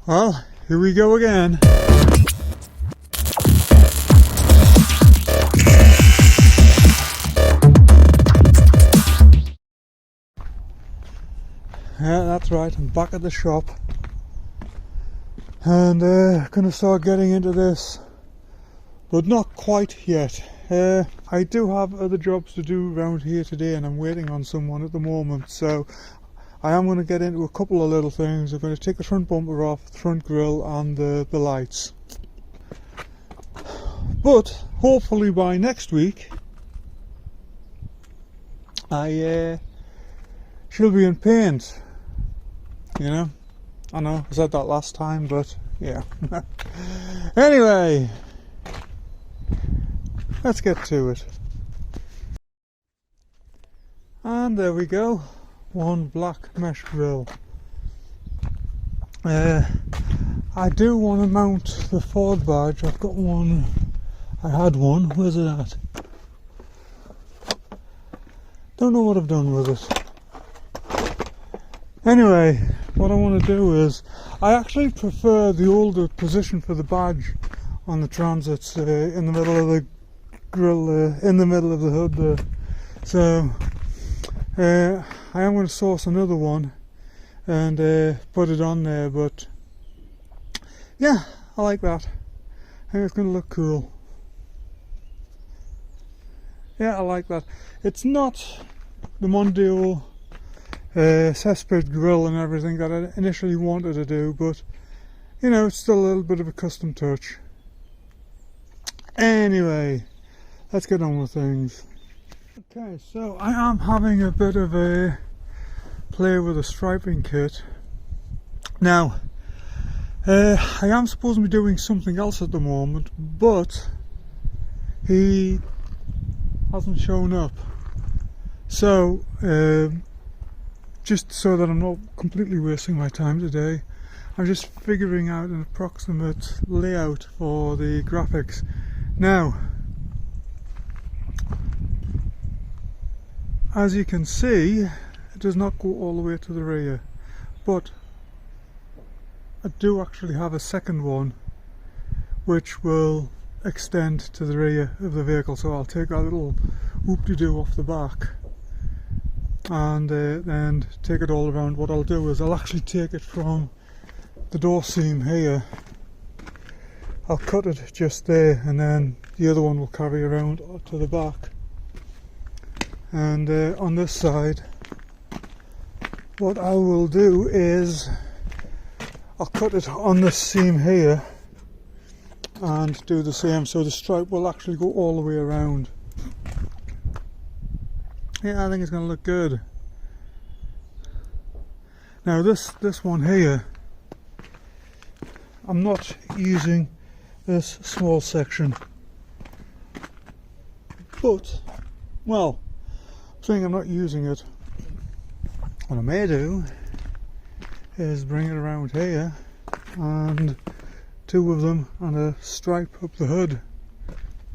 Well, here we go again. Yeah, that's right, I'm back at the shop and gonna start getting into this, but not quite yet. I do have other jobs to do around here today and I'm waiting on someone at the moment, so I am going to get into a couple of little things. I'm going to take the front bumper off, the front grille and the lights. But hopefully by next week I she'll be in paint. You know, I know I said that last time, but yeah. Anyway, let's get to it. And there we go, one black mesh grille. I do want to mount the Ford badge. I've got one, I had one, where's it at? Don't know what I've done with it. Anyway, what I want to do is, I actually prefer the older position for the badge on the Transits, in the middle of the grille, in the middle of the hood there. So I am going to source another one and put it on there, but yeah, I like that. I think it's going to look cool. Yeah, I like that. It's not the Mondeo cesspit grill and everything that I initially wanted to do, but you know, it's still a little bit of a custom touch. Anyway, let's get on with things. Okay, so I am having a bit of a play with a striping kit. Now, I am supposed to be doing something else at the moment, but he hasn't shown up. So, just so that I'm not completely wasting my time today, I'm just figuring out an approximate layout for the graphics. Now, as you can see, it does not go all the way to the rear, but I do actually have a second one which will extend to the rear of the vehicle, so I'll take a little whoop-de-doo off the back and then take it all around. What I'll do is I'll actually take it from the door seam here, I'll cut it just there, and then the other one will carry around to the back. And on this side, what I will do is I'll cut it on the seam here and do the same, so the stripe will actually go all the way around. Yeah, I think it's going to look good. Now this one here, I'm not using this small section, but, well, saying I'm not using it, what I may do is bring it around here and two of them and a stripe up the hood.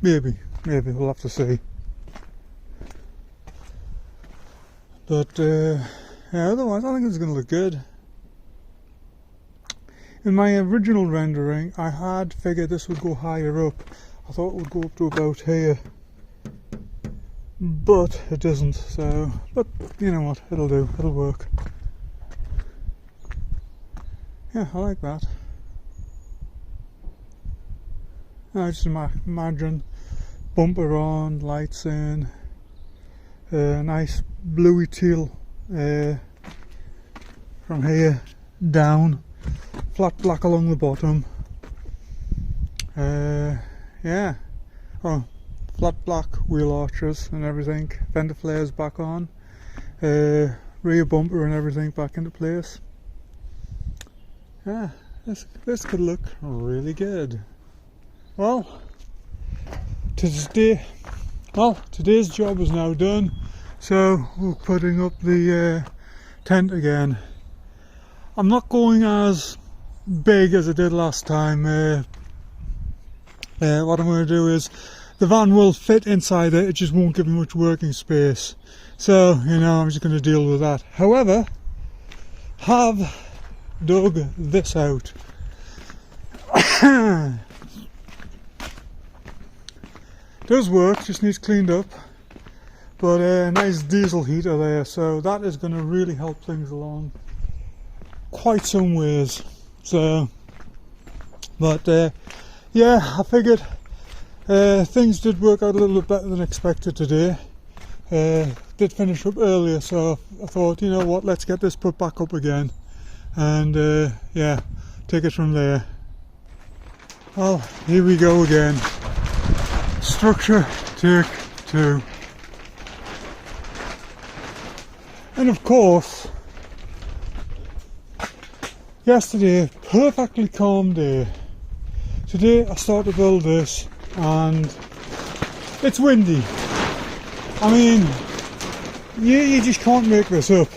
Maybe we'll have to see. But yeah, otherwise I think it's going to look good. In my original rendering I had figured this would go higher up. I thought it would go up to about here, but it doesn't, so, but you know what, it'll do, it'll work. Yeah, I like that. I just imagine bumper on, lights in, nice bluey teal from here down, flat black along the bottom. Yeah, oh, flat black wheel arches and everything, fender flares back on, rear bumper and everything back into place. Yeah, this could look really good. Well, today's job is now done, so we're putting up the tent again. I'm not going as big as I did last time. What I'm going to do is, the van will fit inside it just won't give me much working space. So, you know, I'm just going to deal with that. However, have dug this out. Does work, just needs cleaned up. But a nice diesel heater there, so that is going to really help things along quite some ways. So, but yeah, I figured things did work out a little bit better than expected today. Did finish up earlier, so I thought, you know what, let's get this put back up again, and yeah, take it from there. Well, here we go again. Structure take 2. And of course, yesterday, perfectly calm day. Today I start to build this and it's windy. I mean, you just can't make this up.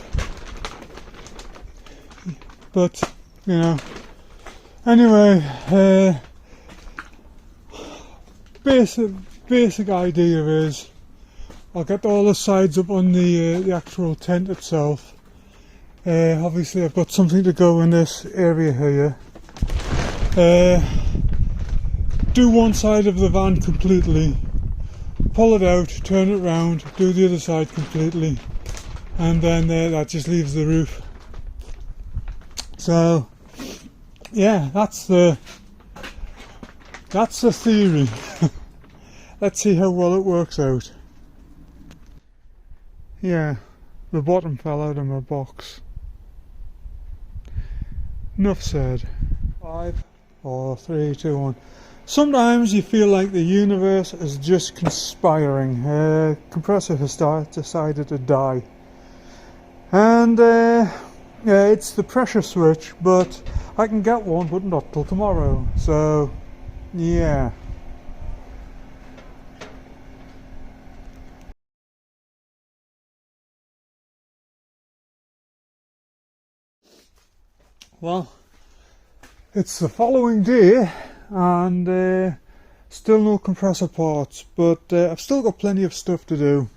But, you know, anyway, basic idea is I'll get all the sides up on the actual tent itself. Obviously I've got something to go in this area here. Do one side of the van completely, pull it out, turn it round, do the other side completely, and then that just leaves the roof. So yeah, that's the theory. Let's see how well it works out. Yeah, the bottom fell out of my box. Enough said. 5, 4, 3, 2, 1. Sometimes you feel like the universe is just conspiring. Compressor has decided to die. And yeah, it's the pressure switch, but I can get one, but not till tomorrow. So, yeah. Well, it's the following day and still no compressor parts, but I've still got plenty of stuff to do.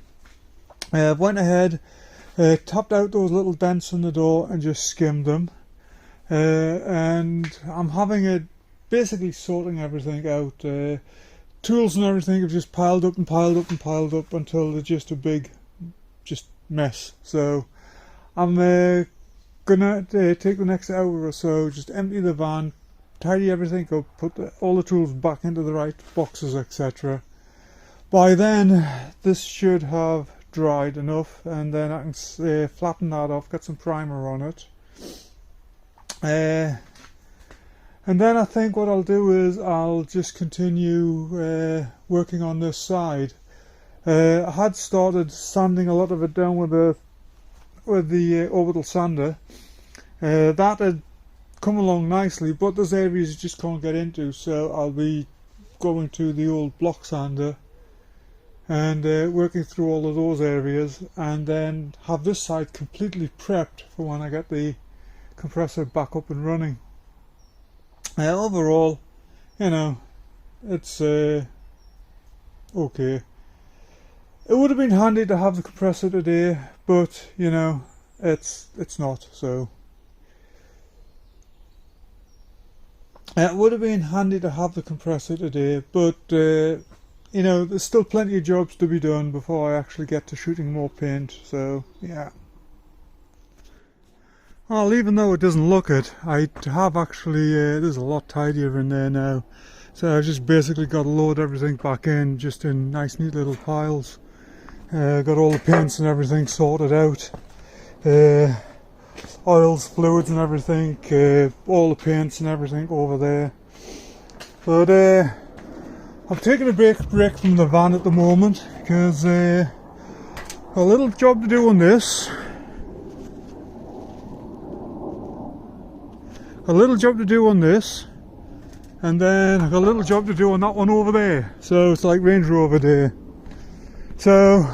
I've went ahead, tapped out those little dents in the door and just skimmed them, and I'm having it basically sorting everything out. Tools and everything have just piled up and piled up and piled up until they're just a big mess. So I'm gonna take the next hour or so, just empty the van, tidy everything up, put all the tools back into the right boxes, etc. By then this should have dried enough, and then I can flatten that off, get some primer on it, and then I think what I'll do is I'll just continue working on this side. I had started sanding a lot of it down with the orbital sander. That had come along nicely, but there's areas you just can't get into, so I'll be going to the old block sander and working through all of those areas, and then have this side completely prepped for when I get the compressor back up and running. Overall, you know, it's okay. It would have been handy to have the compressor today, but you know, it's not. So it would have been handy to have the compressor today, but you know, there's still plenty of jobs to be done before I actually get to shooting more paint. So yeah. Well, even though it doesn't look it, I have actually, there's a lot tidier in there now. So I just basically got to load everything back in, just in nice neat little piles. Got all the paints and everything sorted out. Oils, fluids and everything, all the paints and everything over there. But I'm taking a break from the van at the moment, because a little job to do on this. A little job to do on this, and then I've got a little job to do on that one over there. So it's like Range Rover Day. So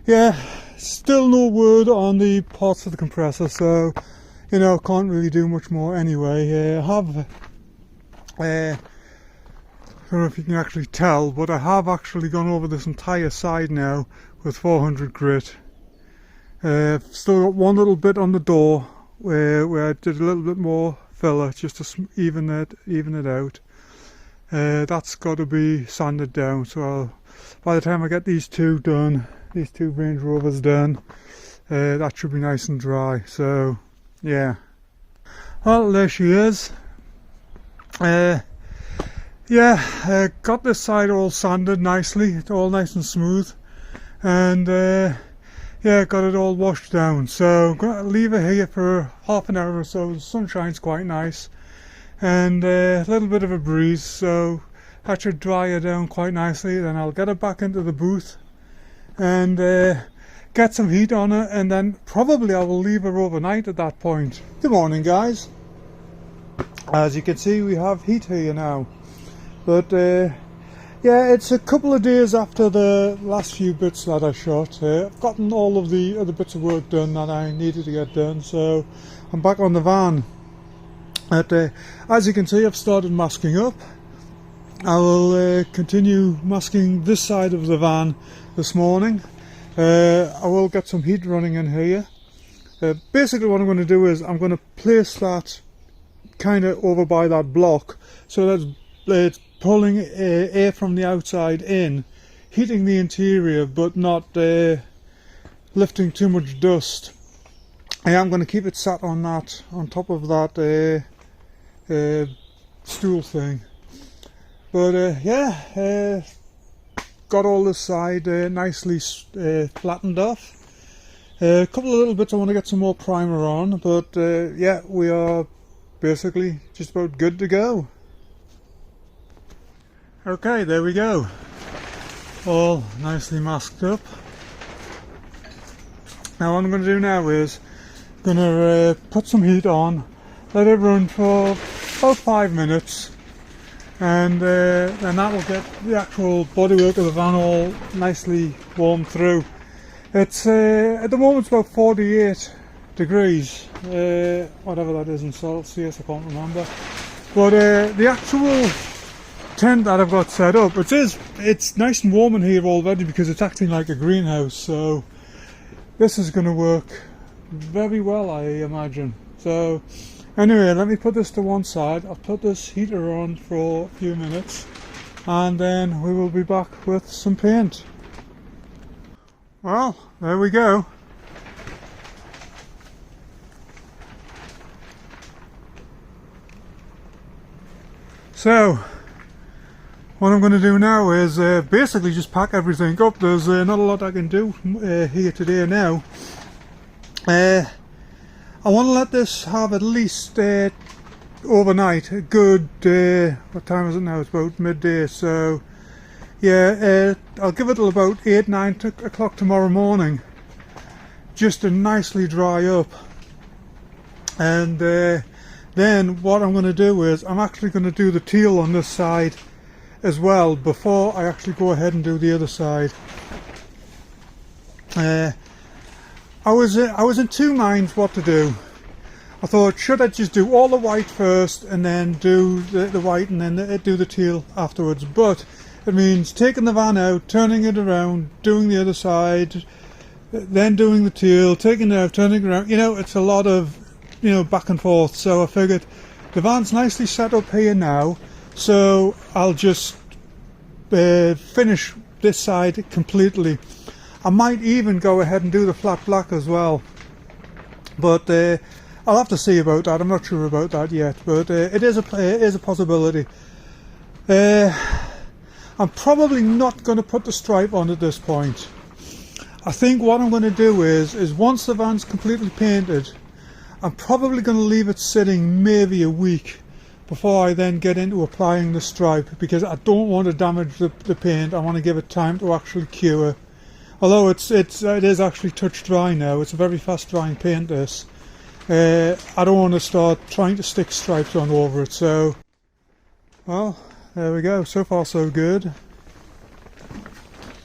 yeah, still no word on the parts of the compressor, so you know, can't really do much more anyway. I have, I don't know if you can actually tell, but I have actually gone over this entire side now with 400 grit. Still got one little bit on the door where I did a little bit more filler just to even it out. That's got to be sanded down, so by the time I get these two done, these two Range Rovers done, that should be nice and dry. So yeah, well, there she is. Yeah, got this side all sanded nicely, it's all nice and smooth, and yeah, got it all washed down. So I'm going to leave it here for half an hour or so. The sun shines quite nice, and a little bit of a breeze, so that should dry it down quite nicely. Then I'll get it back into the booth and get some heat on it, and then probably I will leave her overnight at that point. Good morning, guys. As you can see, we have heat here now, but yeah, it's a couple of days after the last few bits that I shot. I've gotten all of the other bits of work done that I needed to get done, so I'm back on the van. But as you can see, I've started masking up. I will continue masking this side of the van this morning. I will get some heat running in here. Basically what I'm going to do is I'm going to place that kind of over by that block, so that it's pulling air from the outside in, heating the interior but not lifting too much dust. I am going to keep it sat on that, on top of that stool thing. But yeah, got all this side nicely flattened off. A couple of little bits I want to get some more primer on, but yeah, we are basically just about good to go. Okay, there we go, all nicely masked up. Now what I'm going to do now is going to put some heat on, let it run for about 5 minutes, and then that will get the actual bodywork of the van all nicely warmed through. It's at the moment it's about 48 degrees, whatever that is in Celsius, I can't remember. But the actual tent that I've got set up, it's nice and warm in here already because it's acting like a greenhouse, so this is going to work very well, I imagine. So anyway, let me put this to one side. I'll put this heater on for a few minutes, and then we will be back with some paint. Well, there we go. So what I'm going to do now is basically just pack everything up. There's not a lot I can do here today now. I want to let this have at least overnight a good, what time is it now? It's about midday, so yeah, I'll give it till about 8-9 o'clock tomorrow morning just to nicely dry up. And then what I'm going to do is I'm actually going to do the teal on this side as well before I actually go ahead and do the other side. I was in two minds what to do. I thought, should I just do all the white first and then do the white and then do the teal afterwards? But it means taking the van out, turning it around, doing the other side, then doing the teal, taking it out, turning it around. You know, it's a lot of, you know, back and forth. So I figured the van's nicely set up here now, so I'll just finish this side completely. I might even go ahead and do the flat black as well, but I'll have to see about that. I'm not sure about that yet, but it is a possibility. I'm probably not going to put the stripe on at this point. I think what I'm going to do is once the van's completely painted, I'm probably going to leave it sitting maybe a week before I then get into applying the stripe, because I don't want to damage the paint. I want to give it time to actually cure. Although it is actually touch dry now. It's a very fast drying paint, this. I don't want to start trying to stick stripes on over it. So, well, there we go. So far so good.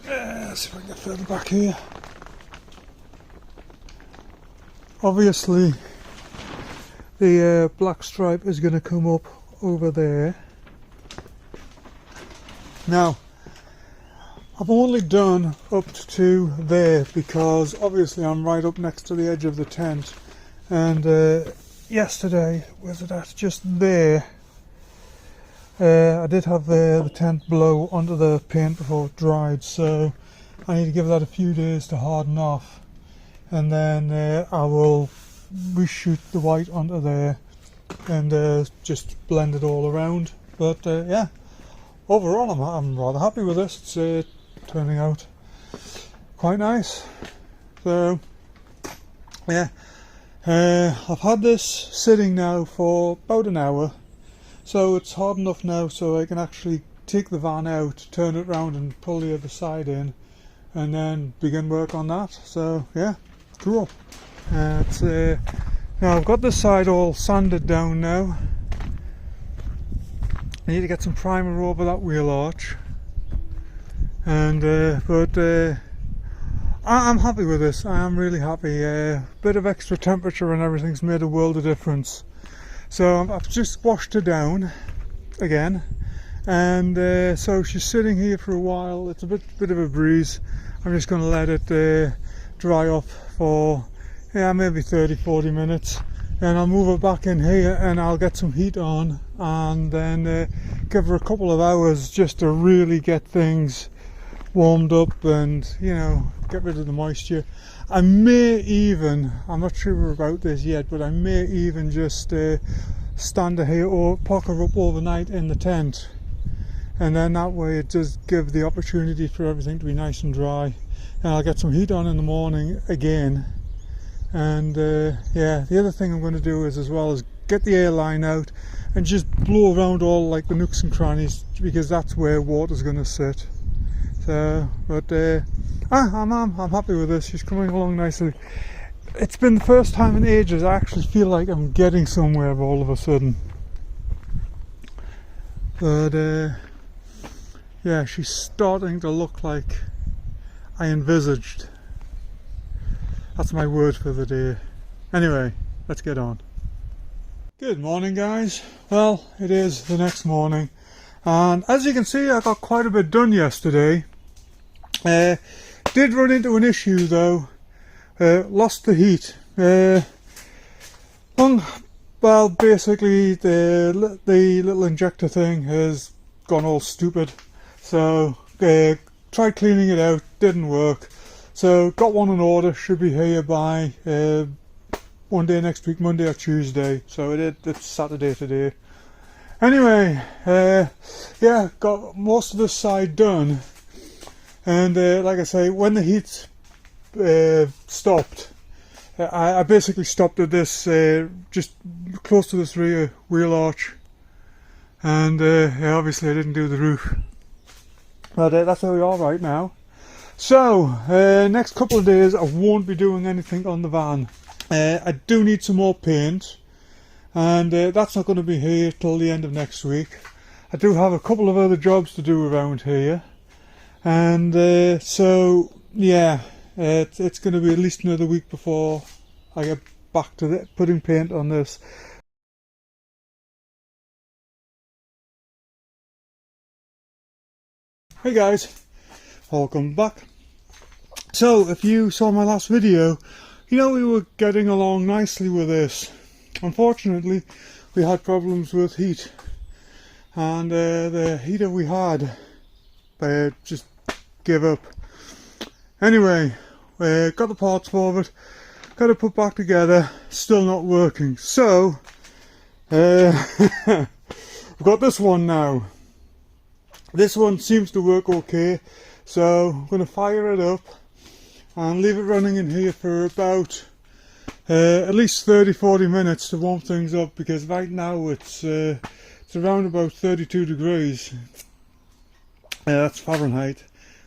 Let's see if I can get further back here. Obviously the black stripe is going to come up over there. Now I've only done up to there because obviously I'm right up next to the edge of the tent, and yesterday. Where's it at? Just there. I did have the tent blow onto the paint before it dried, so I need to give that a few days to harden off, and then I will reshoot the white onto there and just blend it all around. But yeah, overall I'm rather happy with this. It's turning out quite nice. So yeah, I've had this sitting now for about an hour, so it's hard enough now so I can actually take the van out, turn it around and pull the other side in, and then begin work on that. So yeah, cool. Now I've got this side all sanded down now. I need to get some primer over that wheel arch, and I'm happy with this. I am really happy. Bit of extra temperature and everything's made a world of difference. So I've just washed her down again, and so she's sitting here for a while. It's a bit of a breeze. I'm just going to let it dry off for maybe 30-40 minutes, and I'll move her back in here and I'll get some heat on, and then give her a couple of hours just to really get things warmed up and, you know, get rid of the moisture. I may even, I'm not sure about this yet, but I may even just stand her here or park her up overnight in the tent, and then that way it does give the opportunity for everything to be nice and dry, and I'll get some heat on in the morning again. And yeah, the other thing I'm going to do is, as well, is get the airline out and just blow around all like the nooks and crannies, because that's where water's going to sit. So, but I'm happy with this. She's coming along nicely. It's been the first time in ages I actually feel like I'm getting somewhere all of a sudden. But yeah, she's starting to look like I envisaged. That's my word for the day. Anyway, let's get on. Good morning, guys. Well, it is the next morning, and as you can see, I got quite a bit done yesterday. Did run into an issue though. Lost the heat. Well, basically the little injector thing has gone all stupid. So tried cleaning it out, didn't work. So got one on order, should be here by one day next week, Monday or Tuesday. So it's Saturday today. Anyway, yeah, got most of this side done. And like I say, when the heat stopped, I basically stopped at this, just close to this rear wheel arch. And yeah, obviously I didn't do the roof. But that's where we are right now. So, next couple of days I won't be doing anything on the van. I do need some more paint, and that's not going to be here till the end of next week. I do have a couple of other jobs to do around here, and so yeah, it's going to be at least another week before I get back to putting paint on this. Hey guys, welcome back. So if you saw my last video, you know we were getting along nicely with this. Unfortunately, we had problems with heat, and the heater we had just gave up. Anyway, got the parts for it, got it put back together, still not working. So we've got this one now. This one seems to work okay, so I'm going to fire it up and leave it running in here for about at least 30-40 minutes to warm things up, because right now it's around about 32 degrees. That's Fahrenheit,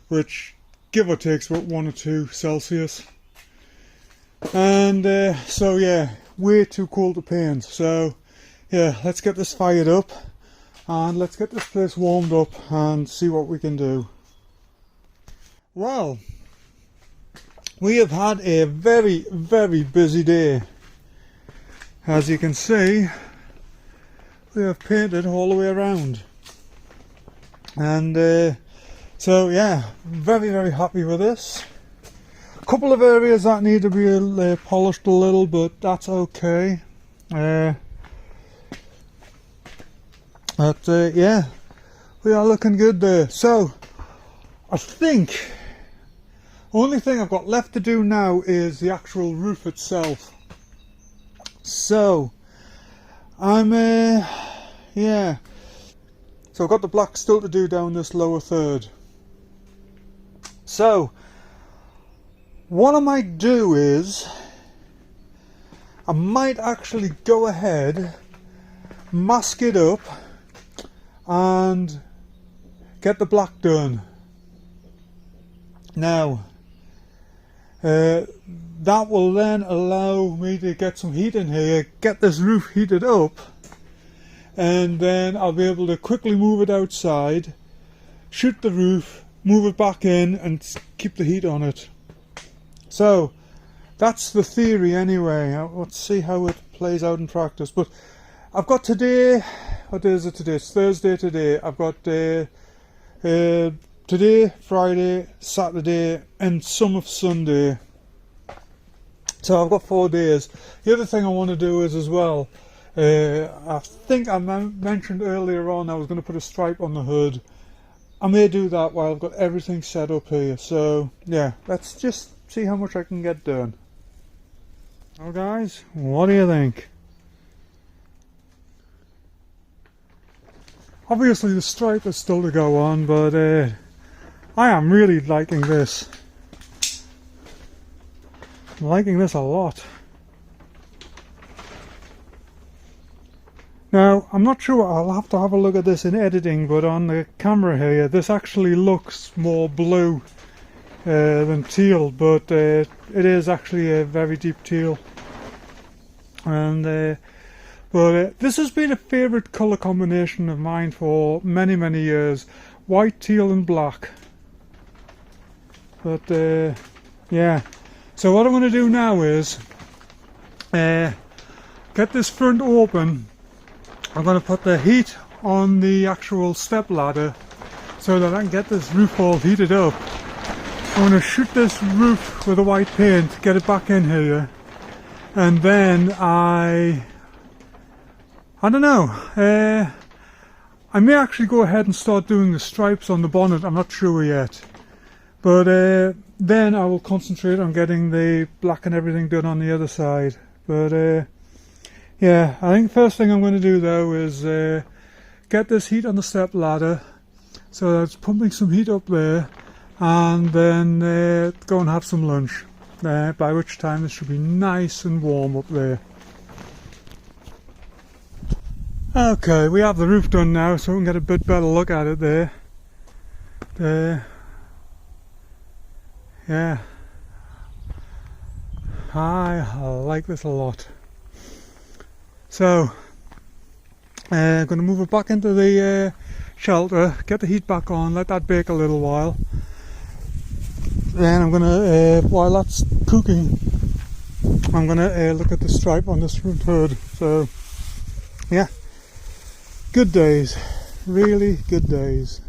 which give or takes about 1 or 2 Celsius. And so yeah, way too cold to paint. So yeah, let's get this fired up and let's get this place warmed up and see what we can do. Well, we have had a very, very busy day. As you can see, we have painted all the way around, and so yeah, very, very happy with this. A couple of areas that need to be polished a little, but that's okay. But yeah, we are looking good there. So I think only thing I've got left to do now is the actual roof itself. So I'm yeah, so I've got the black still to do down this lower third. So what I might do is I might actually go ahead, mask it up and get the black done. Now that will then allow me to get some heat in here, get this roof heated up, and then I'll be able to quickly move it outside, shoot the roof, move it back in and keep the heat on it. So that's the theory anyway. Let's see how it plays out in practice. But I've got today, what day is it today? It's Thursday today. I've got today, Friday, Saturday and some of Sunday. So I've got 4 days. The other thing I want to do is as well, I think I mentioned earlier on I was going to put a stripe on the hood. I may do that while I've got everything set up here. So yeah, let's just see how much I can get done. Well guys, what do you think? Obviously the stripe is still to go on, but I am really liking this. I'm liking this a lot. Now, I'm not sure, I'll have to have a look at this in editing, but on the camera here, this actually looks more blue than teal, but it is actually a very deep teal. And this has been a favourite colour combination of mine for many, many years. White, teal and black. But yeah, so what I'm going to do now is get this front open. I'm going to put the heat on the actual step ladder so that I can get this roof all heated up. I'm going to shoot this roof with a white paint, get it back in here, and then I don't know, I may actually go ahead and start doing the stripes on the bonnet, I'm not sure yet. But then I will concentrate on getting the black and everything done on the other side. But yeah, I think the first thing I'm going to do though is get this heat on the step ladder, so that's pumping some heat up there, and then go and have some lunch, by which time it should be nice and warm up there. Okay, we have the roof done now, so we can get a bit better look at it there. Yeah, I like this a lot. So I'm going to move it back into the shelter, get the heat back on, let that bake a little while. Then I'm going to, while that's cooking, I'm going to look at the stripe on this front hood. So yeah, good days, really good days.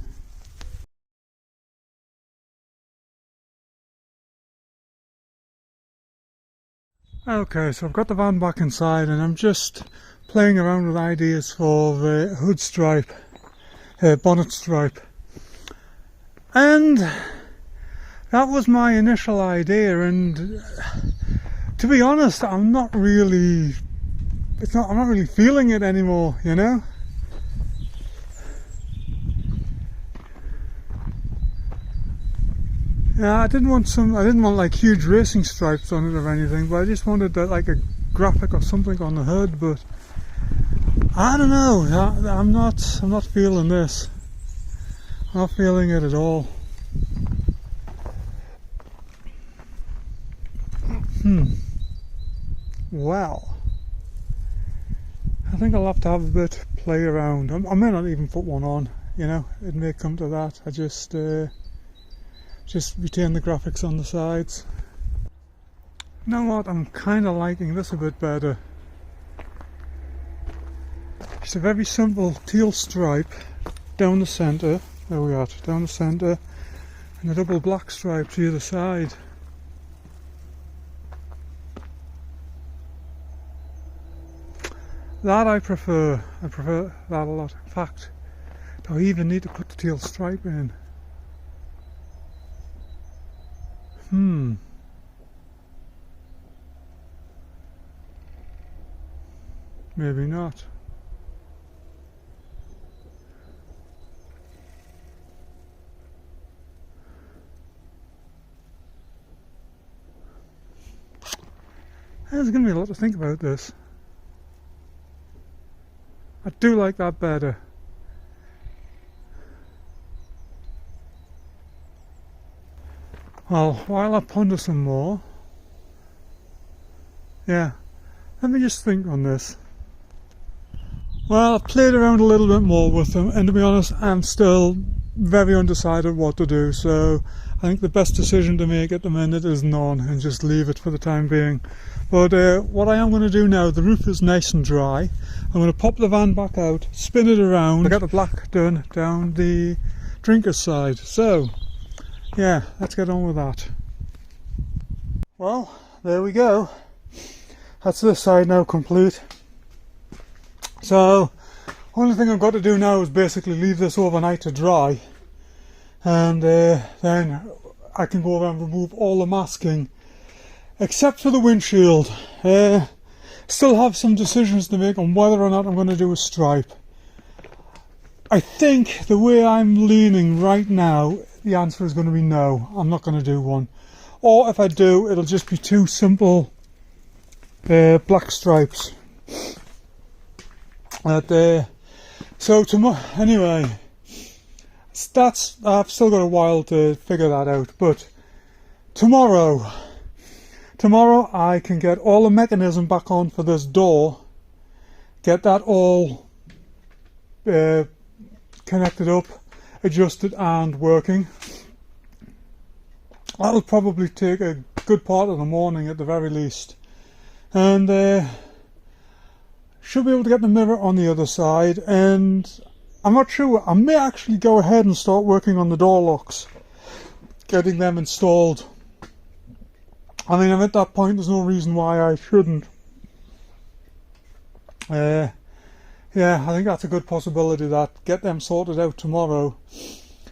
Okay, so I've got the van back inside and I'm just playing around with ideas for the hood stripe, bonnet stripe. And that was my initial idea, and to be honest, I'm not really feeling it anymore, you know? Yeah, I didn't want like huge racing stripes on it or anything, but I just wanted that, like a graphic or something on the hood. But I don't know, I'm not feeling this. I'm not feeling it at all. Well, I think I'll have to have a bit play around. I may not even put one on, you know, it may come to that. I just retain the graphics on the sides. You know what, I'm kind of liking this a bit better. Just a very simple teal stripe down the centre, there we are, down the centre, and a double black stripe to either side. That I prefer that a lot. In fact, do I even need to put the teal stripe in? Maybe not. There's going to be a lot to think about this. I do like that better. Well, while I ponder some more, yeah, let me just think on this. Well, I've played around a little bit more with them, and to be honest, I'm still very undecided what to do, so I think the best decision to make at the minute is none, and just leave it for the time being. But what I am going to do now, the roof is nice and dry. I'm going to pop the van back out, spin it around, get the black done down the drinker's side. So, yeah, let's get on with that. Well, there we go. That's this side now complete. So, only thing I've got to do now is basically leave this overnight to dry, and then I can go over and remove all the masking except for the windshield. Still have some decisions to make on whether or not I'm going to do a stripe. I think the way I'm leaning right now, the answer is going to be no, I'm not going to do one. Or if I do, it'll just be two simple black stripes. So anyway, I've still got a while to figure that out, but tomorrow I can get all the mechanism back on for this door, get that all connected up, adjusted and working. That'll probably take a good part of the morning at the very least, and should be able to get the mirror on the other side. And I'm not sure, I may actually go ahead and start working on the door locks, getting them installed. I mean, I'm at that point, there's no reason why I shouldn't. Yeah, I think that's a good possibility, that get them sorted out tomorrow.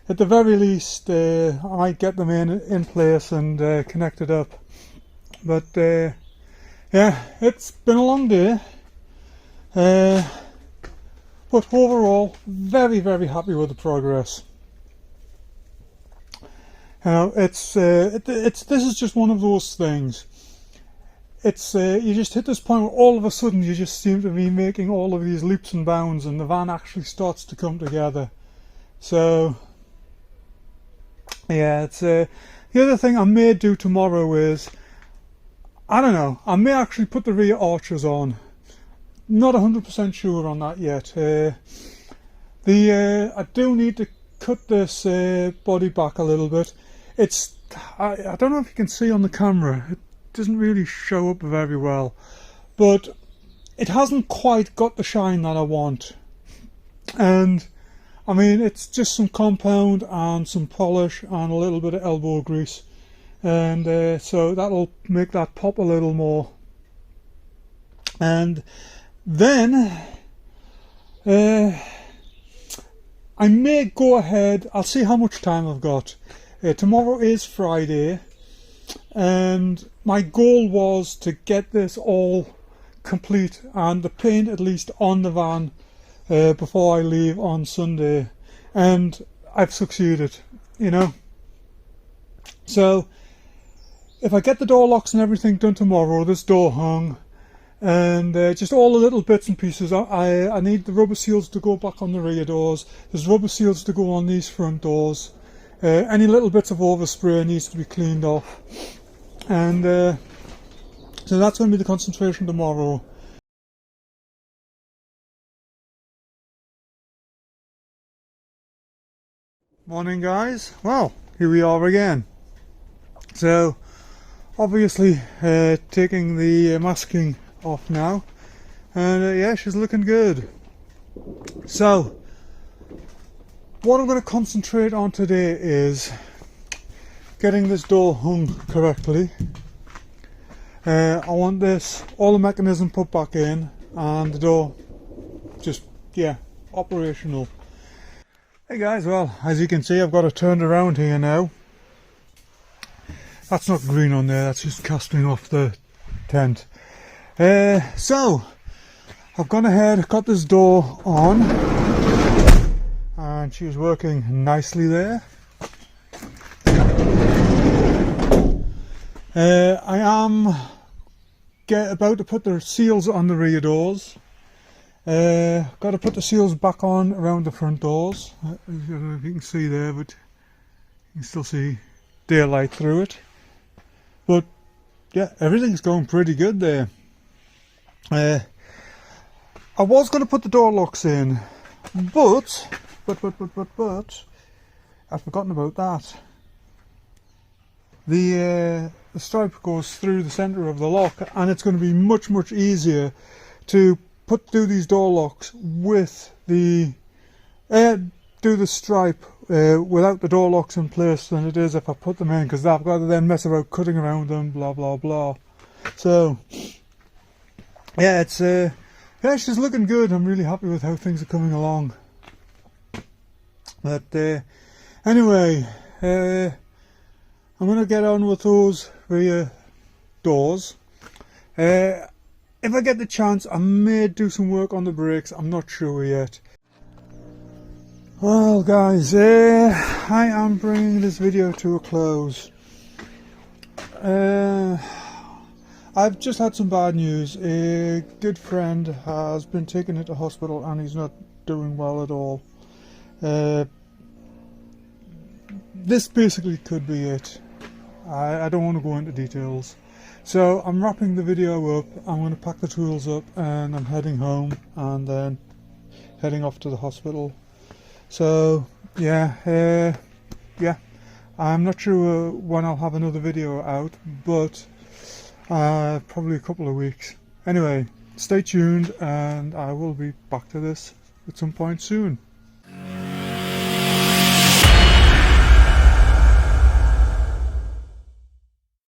At the very least, I might get them in place and connected up. But yeah, it's been a long day. But overall, very, very happy with the progress. You know, this is just one of those things. It's you just hit this point where all of a sudden you just seem to be making all of these leaps and bounds, and the van actually starts to come together. So yeah, it's the other thing I may do tomorrow is, I don't know, I may actually put the rear arches on. Not 100% sure on that yet. I do need to cut this body back a little bit. I don't know if you can see on the camera, it doesn't really show up very well, but it hasn't quite got the shine that I want. And I mean, it's just some compound and some polish and a little bit of elbow grease, and so that'll make that pop a little more. And then I may go ahead, I'll see how much time I've got. Tomorrow is Friday, and my goal was to get this all complete and the paint at least on the van before I leave on Sunday, and I've succeeded, you know. So if I get the door locks and everything done tomorrow, this door hung, and just all the little bits and pieces, I need the rubber seals to go back on the rear doors, there's rubber seals to go on these front doors, any little bits of overspray needs to be cleaned off, and so that's going to be the concentration tomorrow. Morning guys, well, here we are again. So obviously taking the masking off now, and yeah, she's looking good. So what I'm going to concentrate on today is getting this door hung correctly. I want all the mechanism put back in, and the door just, yeah, operational. Hey guys, well, as you can see, I've got it turned around here now. That's not green on there, that's just casting off the tent. So I've gone ahead, got this door on, and she was working nicely there. I am about to put the seals on the rear doors. Got to put the seals back on around the front doors. I don't know if you can see there, but you can still see daylight through it. But yeah, everything's going pretty good there. I was going to put the door locks in, but I've forgotten about that. The stripe goes through the centre of the lock, and it's going to be much easier to do these door locks with the do the stripe without the door locks in place than it is if I put them in, because I've got to then mess about cutting around them, blah blah blah. So yeah, it's yeah, she's looking good. I'm really happy with how things are coming along. But anyway, I'm going to get on with those rear doors. If I get the chance, I may do some work on the brakes. I'm not sure yet. Well guys, I am bringing this video to a close. I've just had some bad news. A good friend has been taken into hospital and he's not doing well at all. This basically could be it. I don't want to go into details. So I'm wrapping the video up, I'm going to pack the tools up, and I'm heading home and then heading off to the hospital. So yeah, yeah, I'm not sure when I'll have another video out, but probably a couple of weeks. Anyway, stay tuned and I will be back to this at some point soon.